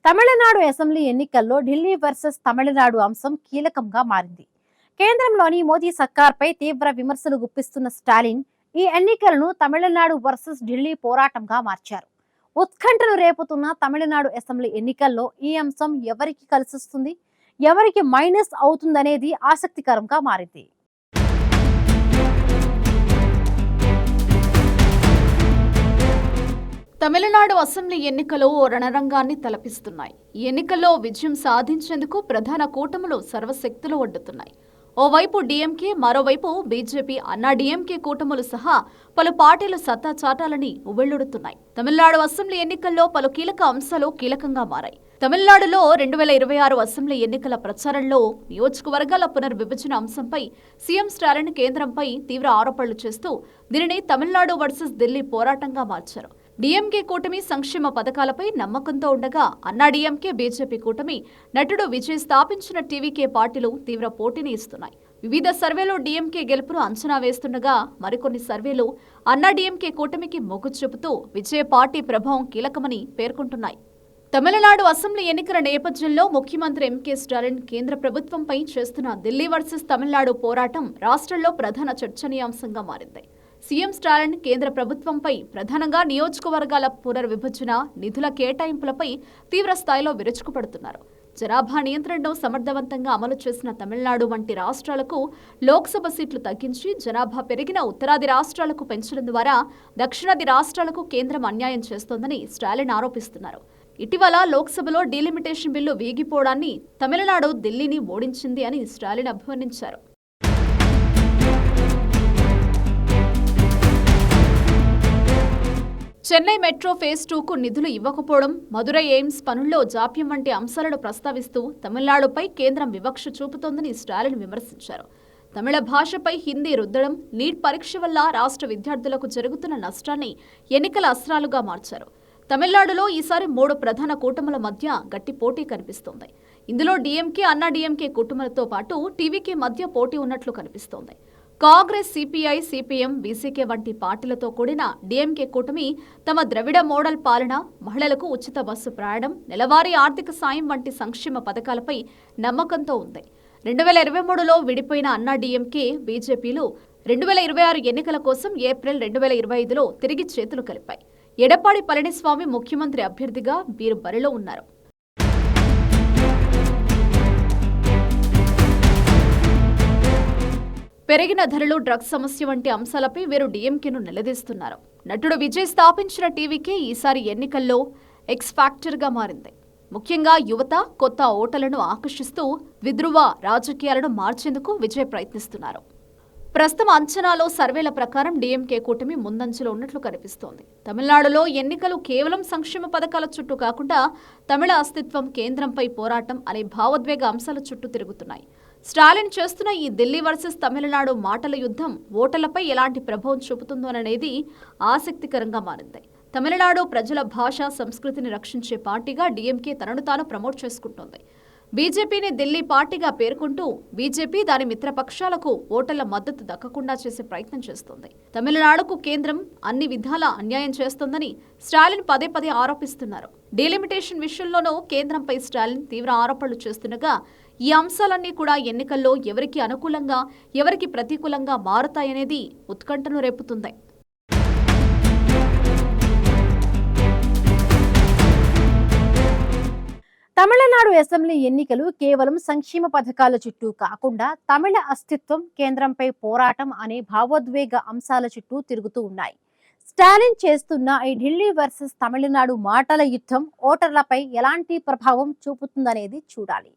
Tamil Nadu assembly ఎన్నికల్లో Delhi versus Tamil Nadu అంశం కీలకంగా మారింది. కేంద్రంలోని మోదీ సర్కార్పై తీవ్ర విమర్శలు గుప్పిస్తున్న స్టాలిన్ ఈ ఎన్నికలను తమిళనాడు వర్సెస్ ఢిల్లీ పోరాటంగా మార్చారు. ఉత్కంఠను రేపుతున్న తమిళనాడు అసెంబ్లీ ఎన్నికల్లో ఈ అంశం ఎవరికి కలిసిస్తుంది, ఎవరికి మైనస్ అవుతుందనేది ఆసక్తికరంగా మారింది. తమిళనాడు అసెంబ్లీ ఎన్నికలు ఓ రణరంగాన్ని తలపిస్తున్నాయి. ఈ ఎన్నికల్లో విజయం సాధించేందుకు ప్రధాన కూటములు సర్వశక్తులు ఒడ్డుతున్నాయి. ఓవైపు డీఎంకే, మరోవైపు బీజేపీ, అన్నా డీఎంకే కూటములు సహా పలు పార్టీలు సత్తా చాటాలని ఉవ్వెళ్లుడుతున్నాయి. తమిళనాడు అసెంబ్లీ ఎన్నికల్లో పలు కీలక అంశాలు కీలకంగా మారాయి. తమిళనాడులో 2026 అసెంబ్లీ ఎన్నికల ప్రచారంలో నియోజకవర్గాల పునర్విభజన అంశంపై సీఎం స్టాలిన్ కేంద్రంపై తీవ్ర ఆరోపణలు చేస్తూ దీనిని తమిళనాడు వర్సెస్ ఢిల్లీ పోరాటంగా మార్చారు. డీఎంకే కూటమి సంక్షేమ పథకాలపై నమ్మకంతో ఉండగా అన్నా డీఎంకే, బీజేపీ కూటమి నటుడు విజయ్ స్థాపించిన టీవీకే పార్టీలు తీవ్ర పోటీని ఇస్తున్నాయి. వివిధ సర్వేలు డీఎంకే గెలుపును అంచనా వేస్తుండగా మరికొన్ని సర్వేలు అన్నా డీఎంకే కూటమికి మొగ్గు చూపుతూ విజయ్ పార్టీ ప్రభావం కీలకమని పేర్కొంటున్నాయి. తమిళనాడు అసెంబ్లీ ఎన్నికల నేపథ్యంలో ముఖ్యమంత్రి ఎంకే స్టాలిన్ కేంద్ర ప్రభుత్వంపై చేస్తున్న ఢిల్లీ వర్సెస్ తమిళనాడు పోరాటం రాష్ట్రంలో ప్రధాన చర్చనీయాంశంగా మారింది. సీఎం స్టాలిన్ కేంద్ర ప్రభుత్వంపై ప్రధానంగా నియోజకవర్గాల పునర్విభజన, నిధుల కేటాయింపులపై తీవ్ర స్థాయిలో విరుచుకుపడుతున్నారు. జనాభా నియంత్రణను సమర్థవంతంగా అమలు చేసిన తమిళనాడు వంటి రాష్ట్రాలకు లోక్సభ సీట్లు తగ్గించి జనాభా పెరిగిన ఉత్తరాది రాష్ట్రాలకు పెంచడం ద్వారా దక్షిణాది రాష్ట్రాలకు కేంద్రం అన్యాయం చేస్తోందని స్టాలిన్ ఆరోపిస్తున్నారు. ఇటీవల లోక్సభలో డీలిమిటేషన్ బిల్లు వీగిపోవడాన్ని తమిళనాడు ఢిల్లీని ఓడించింది అని స్టాలిన్ అభివర్ణించారు. చెన్నై మెట్రో ఫేజ్ 2కు నిధులు ఇవ్వకపోవడం, మదురై ఎయిమ్స్ పనుల్లో జాప్యం వంటి అంశాలను ప్రస్తావిస్తూ తమిళనాడుపై కేంద్రం వివక్ష చూపుతోందని స్టాలిన్ విమర్శించారు. తమిళ భాషపై హిందీ రుద్దడం, నీట్ పరీక్ష వల్ల రాష్ట్ర విద్యార్థులకు జరుగుతున్న నష్టాన్ని ఎన్నికల అస్త్రాలుగా మార్చారు. తమిళనాడులో ఈసారి 3 ప్రధాన కూటముల మధ్య గట్టి పోటీ కనిపిస్తోంది. ఇందులో డీఎంకే, అన్నా డీఎంకే కూటములతో పాటు టీవీకే మధ్య పోటీ ఉన్నట్లు కనిపిస్తోంది. కాంగ్రెస్, సిపిఐ, సిపిఎం, బీసీకే వంటి పార్టీలతో కూడిన డీఎంకే కూటమి తమ ద్రవిడ మోడల్ పాలన, మహిళలకు ఉచిత బస్సు ప్రయాణం, నెలవారీ ఆర్థిక సాయం వంటి సంక్షేమ పథకాలపై నమ్మకంతో ఉంది. 2023లో విడిపోయిన అన్నా డీఎంకే, బీజేపీలు 2026 ఎన్నికల కోసం ఏప్రిల్ 2025లో తిరిగి చేతులు కలిపాయి. ఎడప్పాడి పళనిస్వామి ముఖ్యమంత్రి అభ్యర్థిగా వీరు బరిలో ఉన్నారు. పెరిగిన ధరలు, డ్రగ్స్ సమస్య వంటి అంశాలపై వీరు డీఎంకేను నిలదీస్తున్నారు. నటుడు విజయ్ స్థాపించిన టీవీకే ఈసారి ఎన్నికల్లో ఎక్స్ ఫ్యాక్టర్గా మారింది. ముఖ్యంగా యువత, కొత్త ఓటర్లను ఆకర్షిస్తూ విద్రువ రాజకీయాలను మార్చేందుకు విజయ్ ప్రయత్నిస్తున్నారు. ప్రస్తుతం అంచనాలో సర్వేల ప్రకారం డీఎంకే కూటమి ముందంజలో ఉన్నట్లు కనిపిస్తోంది. తమిళనాడులో ఎన్నికలు కేవలం సంక్షేమ పథకాల చుట్టూ కాకుండా తమిళ అస్తిత్వం, కేంద్రంపై పోరాటం అనే భావోద్వేగ అంశాల చుట్టూ తిరుగుతున్నాయి. స్టాలిన్ చేస్తున్న ఈ ఢిల్లీ వర్సెస్ తమిళనాడు మాటల యుద్ధం ఓటర్లపై ఎలాంటి ప్రభావం చూపుతుందోననేది ఆసక్తికరంగా మారింది. తమిళనాడు ప్రజల భాష, సంస్కృతిని రక్షించే పార్టీగా డీఎంకే తనను తాను ప్రమోట్ చేసుకుంటోంది. బీజేపీని ఢిల్లీ పార్టీగా పేర్కొంటూ బీజేపీ దాని మిత్రపక్షాలకు ఓటర్ల మద్దతు దక్కకుండా చేసే ప్రయత్నం చేస్తోంది. తమిళనాడుకు కేంద్రం అన్ని విధాలా అన్యాయం చేస్తోందని స్టాలిన్ పదే పదే ఆరోపిస్తున్నారు. డీలిమిటేషన్ విషయంలోనూ కేంద్రంపై స్టాలిన్ తీవ్ర ఆరోపణలు చేస్తుండగా ఈ అంశాలన్నీ కూడా ఎన్నికల్లో ఎవరికి అనుకూలంగా, ఎవరికి ప్రతికూలంగా మారుతాయనేది ఉత్కంఠను రేపుతుంది. తమిళనాడు అసెంబ్లీ ఎన్నికలు కేవలం సంక్షేమ పథకాల చుట్టూ కాకుండా తమిళ అస్తిత్వం, కేంద్రంపై పోరాటం అనే భావోద్వేగ అంశాల చుట్టూ తిరుగుతూ ఉన్నాయి. స్టాలిన్ చేస్తున్న ఈ ఢిల్లీ వర్సెస్ తమిళనాడు మాటల యుద్ధం ఓటర్లపై ఎలాంటి ప్రభావం చూపుతుందనేది చూడాలి.